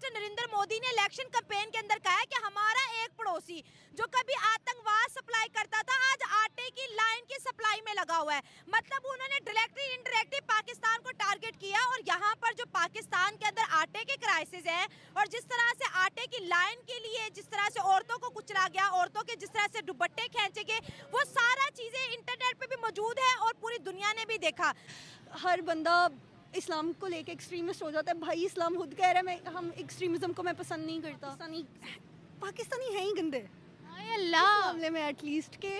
Minister Narendra Modi ने election campaign के अंदर कहा है कि हमारा एक पड़ोसी जो कभी आतंकवाद सप्लाई करता था आज आटे की लाइन की सप्लाई में लगा हुआ है। मतलब उन्होंने डायरेक्टली इनडायरेक्टली पाकिस्तान को टारगेट किया और यहाँ पर जो पाकिस्तान के अंदर आटे के क्राइसिस है और जिस तरह से आटे की लाइन के लिए जिस तरह से औरतों को कुचला गया, औरतों के जिस तरह से दुपट्टे खींचे गए, वो सारा चीजें इंटरनेट पे भी मौजूद है और पूरी दुनिया ने भी देखा। हर बंदा इस्लाम को लेके एक्सट्रीमिस्ट हो जाता है। भाई इस्लाम खुद कह रहा है हम एक्सट्रीमिज्म को मैं पसंद नहीं करता। पाकिस्तानी है ही गंदे अल्लाह मामले में एटलीस्ट के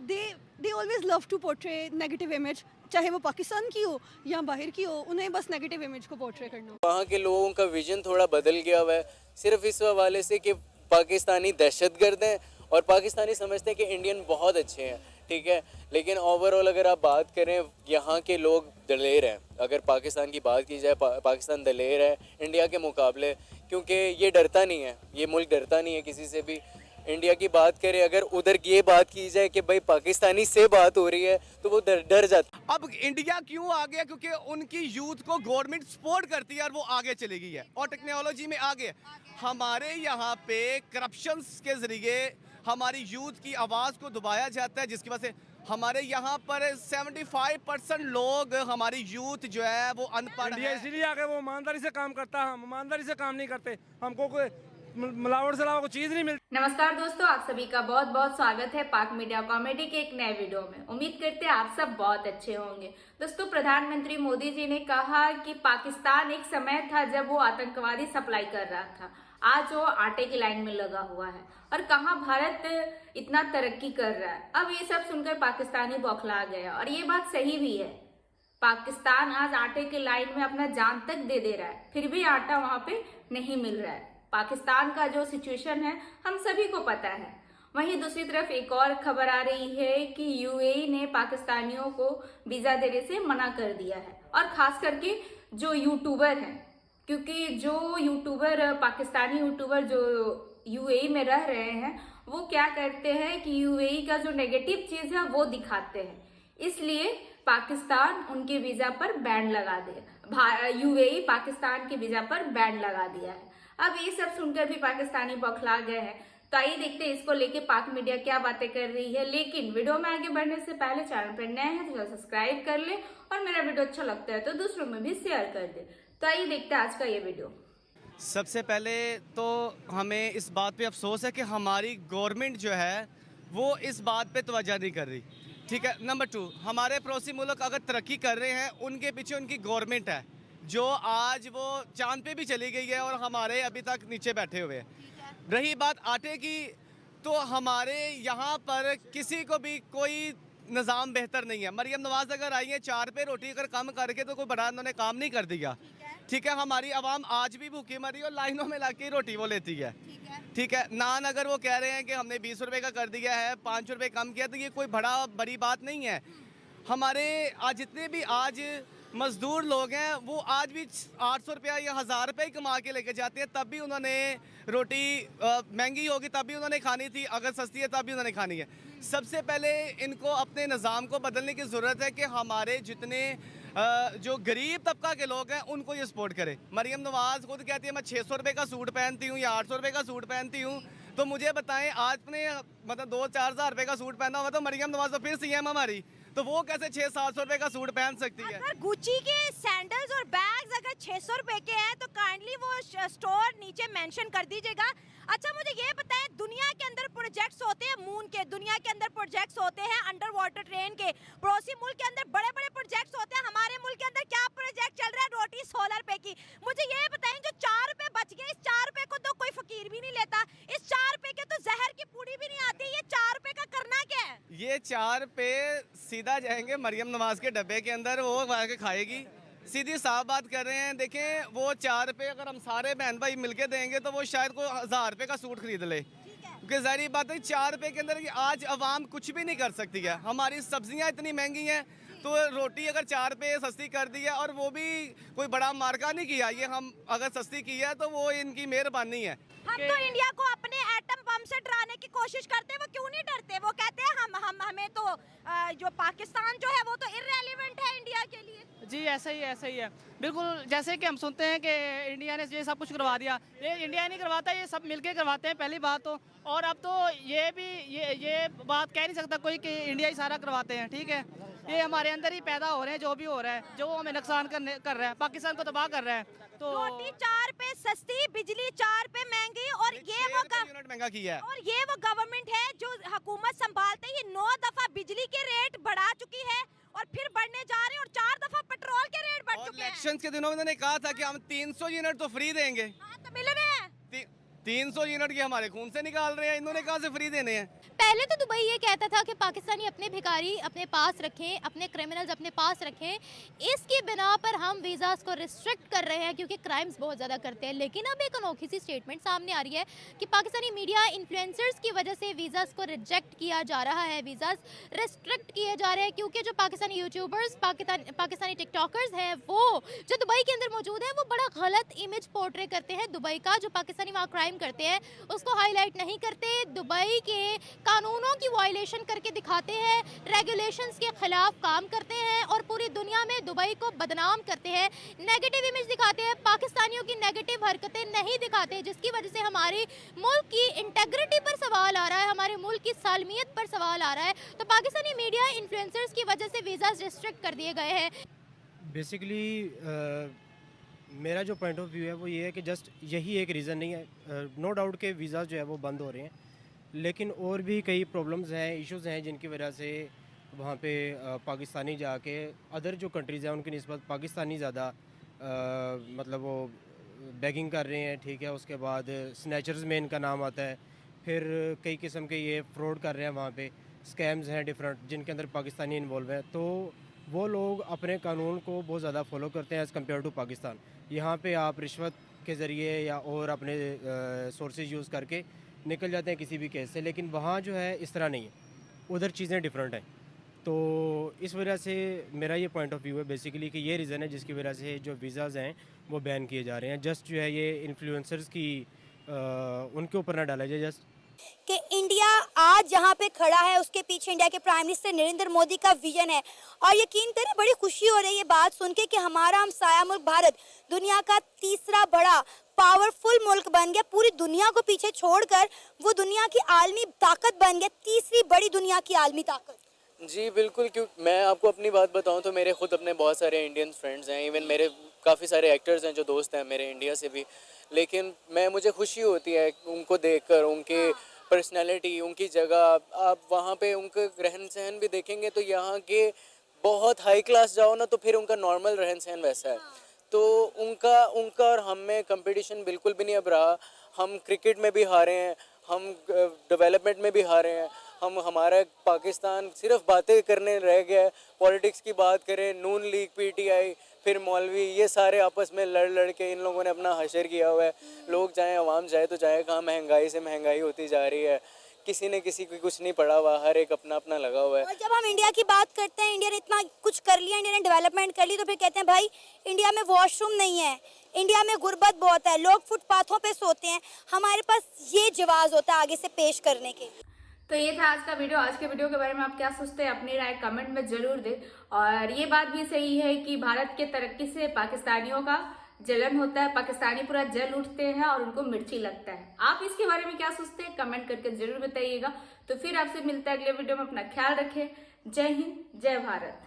they always love to portray negative image, चाहे वो पाकिस्तान की हो या बाहर की हो, उन्हें बस नेगेटिव इमेज को पोर्ट्रे करना। वहाँ के लोगों का विजन थोड़ा बदल गया हुआ है सिर्फ इस हवाले से कि पाकिस्तानी दहशतगर्द हैं और पाकिस्तानी समझते हैं कि इंडियन बहुत अच्छे हैं, ठीक है। लेकिन ओवरऑल अगर आप बात करें यहाँ के लोग दलेर हैं। अगर पाकिस्तान की बात की जाए पाकिस्तान दलेर है इंडिया के मुकाबले, क्योंकि ये डरता नहीं है, ये मुल्क डरता नहीं है किसी से भी। इंडिया की बात करें अगर उधर ये बात की जाए कि भाई पाकिस्तानी से बात हो रही है तो वो डर जाता है। अब इंडिया क्यों आ गया? क्योंकि उनकी यूथ को गवर्नमेंट सपोर्ट करती है और वो आगे चली गई है और टेक्नोलॉजी में आगे। हमारे यहाँ पे करप्शन के जरिए हमारी यूथ की आवाज़ को दबाया जाता है, जिसकी वजह से हमारे यहाँ पर 75% लोग, हमारी यूथ जो है वो अनपढ़ है। इसलिए आगे वो ईमानदारी से काम करता है, हम ईमानदारी से काम नहीं करते, हमको कोई मिलावट से अलावा कोई चीज नहीं मिलती। नमस्कार दोस्तों, आप सभी का बहुत बहुत स्वागत है पाक मीडिया कॉमेडी के एक नए वीडियो में। उम्मीद करते हैं आप सब बहुत अच्छे होंगे। दोस्तों, प्रधानमंत्री मोदी जी ने कहा कि पाकिस्तान एक समय था जब वो आतंकवादी सप्लाई कर रहा था, आज वो आटे की लाइन में लगा हुआ है और कहाँ भारत इतना तरक्की कर रहा है। अब ये सब सुनकर पाकिस्तानी बौखला गया और ये बात सही भी है। पाकिस्तान आज आटे की लाइन में अपना जान तक दे रहा है, फिर भी आटा वहां पे नहीं मिल रहा है। पाकिस्तान का जो सिचुएशन है हम सभी को पता है। वहीं दूसरी तरफ एक और खबर आ रही है कि यूएई ने पाकिस्तानियों को वीजा देने से मना कर दिया है और खास करके जो यूट्यूबर हैं, क्योंकि जो यूट्यूबर पाकिस्तानी यूट्यूबर जो यूएई में रह रहे हैं वो क्या करते हैं कि यूएई का जो नेगेटिव चीज है वो दिखाते हैं, इसलिए पाकिस्तान उनके वीजा पर बैन लगा दे। यूएई पाकिस्तान के वीजा पर बैन लगा दिया है। अब ये सब सुनकर भी पाकिस्तानी बौखला गए हैं। तो आइए देखते हैं इसको लेके पाक मीडिया क्या बातें कर रही है। लेकिन वीडियो में आगे बढ़ने से पहले चैनल पर नए हैं तो सब्सक्राइब कर ले और मेरा वीडियो अच्छा लगता है तो दूसरों में भी शेयर कर दे। तो आइए देखते हैं आज का ये वीडियो। सबसे पहले तो हमें इस बात पे अफसोस है कि हमारी गवर्नमेंट जो है वो इस बात पे तवज्जो नहीं कर रही, ठीक है। नंबर 2, हमारे पड़ोसी मुल्क अगर तरक्की कर रहे हैं उनके पीछे उनकी गवर्नमेंट है जो आज वो चांद पे भी चली गई है और हमारे अभी तक नीचे बैठे हुए हैं। रही बात आटे की, तो हमारे यहाँ पर किसी को भी कोई निज़ाम बेहतर नहीं है। मरियम नवाज अगर आई है 4 पे रोटी अगर कम करके तो कोई बड़ा उन्होंने काम नहीं कर दिया, ठीक है। हमारी आवाम आज भी भूखी मरी और लाइनों में लग के रोटी वो लेती है, ठीक है। नान अगर वो कह रहे हैं कि हमने 20 रुपए का कर दिया है, 5 रुपए कम किया, तो ये कोई बड़ी बात नहीं है। हमारे आज जितने भी आज मजदूर लोग हैं वो आज भी 800 रुपया या 1000 रुपये कमा के लेके जाते हैं, तब भी उन्होंने रोटी महंगी होगी तब भी उन्होंने खानी थी, अगर सस्ती है तब भी उन्होंने खानी है। सबसे पहले इनको अपने निज़ाम को बदलने की ज़रूरत है कि हमारे जितने जो गरीब तबका के लोग हैं उनको ये सपोर्ट करे। मरियम नवाज खुद कहती है मैं 600 रुपये का सूट पहनती हूँ या 800 रुपये का सूट पहनती हूँ, तो मुझे बताएं आपने मतलब 2-4 हज़ार रुपये का सूट पहना हुआ तो मरियम नवाज तो फिर सीएम हमारी, तो वो कैसे 600-700 रुपये का सूट पहन सकती है? अगर गुची के सैंडल्स और बैग्स अगर 600 रुपए के हैं तो काइंडली वो स्टोर नीचे मेंशन कर दीजिएगा। अच्छा मुझे ये बताएं, दुनिया के अंदर प्रोजेक्ट्स होते हैं मून के, दुनिया के अंदर प्रोजेक्ट्स होते हैं अंडर वाटर ट्रेन के, पड़ोसी मुल्क के अंदर बड़े बड़े प्रोजेक्ट्स होते हैं। हमारे मुल्क के अंदर क्या प्रोजेक्ट चल रहा है? रोटी 16 रुपए की। मुझे ये बताएं जो 4 रुपए बच गए, इस 4 रुपए को तो कोई फकीर भी नहीं लेता, इस 4 रुपए के तो जहर की पूड़ी भी नहीं आती, ये 4 रुपए का करना क्या है? ये 4 रुपये सीधा जाएंगे मरियम नवाज के डब्बे के अंदर, वो के खाएगी। सीधी साफ बात कर रहे हैं। देखें वो 4 रुपये अगर हम सारे बहन भाई मिलके देंगे तो वो शायद कोई 1000 रुपये का सूट खरीद ले, क्योंकि ज़ाहिर बात है 4 रुपये के अंदर आज अवाम कुछ भी नहीं कर सकती है। हमारी सब्जियां इतनी महंगी हैं तो रोटी अगर 4 रुपये सस्ती कर दी है और वो भी कोई बड़ा मार्का नहीं किया, ये हम अगर सस्ती की है तो वो इनकी मेहरबानी है। हम तो इंडिया को अपने एटम पंप हमसे डराने की कोशिश करते, वो क्यों नहीं डरते? वो कहते हैं हमें तो जो पाकिस्तान जो है वो तो इररेलेवेंट है इंडिया के लिए। जी ऐसा ही है बिल्कुल। जैसे कि हम सुनते हैं कि इंडिया ने ये सब कुछ करवा दिया, ये इंडिया नहीं करवाता, ये सब मिलके करवाते हैं पहली बात तो। और अब तो ये बात कह नहीं सकता कोई कि इंडिया ही सारा करवाते हैं, ठीक है। ये हमारे अंदर ही पैदा हो रहे हैं, जो भी हो रहा है, जो हमें नुकसान कर रहा है, पाकिस्तान को तबाह कर रहा है। तो रोटी 4 पे सस्ती, बिजली 4 पे महंगी, और ये वो यूनिट महंगा किया है। और ये वो गवर्नमेंट है जो हुकूमत संभालते ही 9 दफा बिजली के रेट बढ़ा चुकी है और फिर बढ़ने जा रहे हैं, और 4 दफा पेट्रोल के रेट बढ़ और चुके हैं। इलेक्शंस के दिनों में उन्होंने कहा था कि हम 300 यूनिट तो फ्री देंगे। हाँ, तो मिल रहे हैं। 300 यूनिट की हमारे खून से निकाल रहे हैं, इन्होंने कहा से फ्री देने हैं। पहले तो दुबई ये कहता था कि पाकिस्तानी अपने भिखारी अपने पास रखें, अपने क्रिमिनल्स अपने पास रखें, इसकी बिना पर हम वीज़ास को रिस्ट्रिक्ट कर रहे हैं क्योंकि क्राइम्स बहुत ज़्यादा करते हैं। लेकिन अब एक अनोखी सी स्टेटमेंट सामने आ रही है कि पाकिस्तानी मीडिया इन्फ्लुएंसर्स की वजह से वीज़ास को रिजेक्ट किया जा रहा है, वीज़ास रिस्ट्रिक्ट किए जा रहे हैं, क्योंकि जो पाकिस्तानी यूट्यूबर्स, पाकिस्तानी टिकटॉकर्स हैं, वो जो दुबई के अंदर मौजूद हैं, वो बड़ा गलत इमेज पोर्ट्रे करते हैं दुबई का। जो पाकिस्तानी वहाँ क्राइम करते हैं उसको हाईलाइट नहीं करते, दुबई के कानूनों की वायलेशन करके दिखाते हैं, रेगुलेशंस के खिलाफ काम करते हैं और पूरी दुनिया में दुबई को बदनाम करते हैं, नेगेटिव इमेज दिखाते हैं, पाकिस्तानियों की नेगेटिव हरकतें नहीं दिखाते, जिसकी वजह से हमारे मुल्क की इंटेग्रिटी पर सवाल आ रहा है, हमारे मुल्क की सालमियत पर सवाल आ रहा है। तो पाकिस्तानी मीडिया इन्फ्लुएंसर्स की वजह से वीज़ास रिस्ट्रिक्ट कर दिए गए हैं। बेसिकली मेरा जो पॉइंट ऑफ व्यू है वो ये है कि जस्ट यही एक रीज़न नहीं है। नो डाउट के वीज़ा जो है वो बंद हो रहे हैं, लेकिन और भी कई प्रॉब्लम्स हैं, इश्यूज़ हैं, जिनकी वजह से वहाँ पे पाकिस्तानी जाके अदर जो कंट्रीज़ हैं उनकी निस्बत पाकिस्तानी ज़्यादा मतलब वो बैगिंग कर रहे हैं, ठीक है। उसके बाद स्नैचर्स में इनका नाम आता है, फिर कई किस्म के ये फ्रॉड कर रहे हैं, वहाँ पे स्कैम्स हैं डिफरेंट जिनके अंदर पाकिस्तानी इन्वॉल्व हैं। तो वो लोग अपने कानून को बहुत ज़्यादा फॉलो करते हैं एज़ कम्पेयर टू पाकिस्तान। यहाँ पे आप रिश्वत के ज़रिए या और अपने सोर्सेज यूज़ करके निकल जाते हैं किसी भी केस से, लेकिन वहाँ जो है इस तरह नहीं है, उधर चीज़ें डिफरेंट हैं। तो इस वजह से मेरा ये पॉइंट ऑफ व्यू है बेसिकली कि ये रीज़न है जिसकी वजह से जो वीज़ाज़ हैं वो बैन किए जा रहे हैं। जस्ट जो है ये इन्फ्लुएंसर्स की उनके ऊपर ना डाला जाए, जस्ट कि इंडिया आज जहाँ पे खड़ा है उसके पीछे इंडिया के प्राइम मिनिस्टर नरेंद्र मोदी का विजन है। और यकीन करें बड़ी खुशी हो रही है ये बात सुन के कि हमारा हमसाया मुल्क भारत दुनिया का तीसरा बड़ा पावरफुल मुल्क बन गया। पूरी दुनिया को पीछे छोड़कर वो दुनिया की आलमी ताकत बन गया, तीसरी बड़ी दुनिया की आलमी ताकत। जी बिल्कुल, क्यों मैं आपको अपनी बात बताऊं तो मेरे खुद अपने बहुत सारे इंडियन फ्रेंड्स हैं, इवन मेरे काफ़ी सारे एक्टर्स हैं जो दोस्त हैं मेरे इंडिया से भी। लेकिन मुझे खुशी होती है उनको देखकर, उनके पर्सनालिटी, उनकी जगह। आप वहाँ पे उनका रहन सहन भी देखेंगे तो यहाँ के बहुत हाई क्लास जाओ ना तो फिर उनका नॉर्मल रहन सहन वैसा है। तो उनका और हम में कंपटीशन बिल्कुल भी नहीं अब रहा। हम क्रिकेट में भी हारे हैं, हम डेवलपमेंट में भी हारे हैं। हमारा पाकिस्तान सिर्फ बातें करने रह गया है। पॉलिटिक्स की बात करें, नून लीग, पीटीआई, फिर मौलवी, ये सारे आपस में लड़ के इन लोगों ने अपना हशर किया हुआ है। लोग जाएं, आवाम जाए तो जाए कहाँ, महंगाई से महंगाई होती जा रही है, किसी ने किसी को कुछ नहीं पड़ा हुआ, हर एक अपना अपना लगा हुआ है। और जब हम इंडिया की बात करते हैं, इंडिया ने इतना कुछ कर लिया, इंडिया ने डेवलपमेंट कर ली, तो फिर कहते हैं भाई इंडिया में वॉशरूम नहीं है, इंडिया में गुर्बत बहुत है, लोग फुटपाथों पे सोते हैं। हमारे पास ये जवाब होता है आगे से पेश करने के। तो ये था आज का वीडियो। आज के वीडियो के बारे में आप क्या सोचते हैं, अपनी राय कमेंट में जरूर दें। और ये बात भी सही है कि भारत के तरक्की से पाकिस्तानियों का जलन होता है, पाकिस्तानी पूरा जल उठते हैं और उनको मिर्ची लगता है। आप इसके बारे में क्या सोचते हैं, कमेंट करके जरूर बताइएगा। तो फिर आपसे मिलता है अगले वीडियो में। अपना ख्याल रखें। जय हिंद, जय भारत।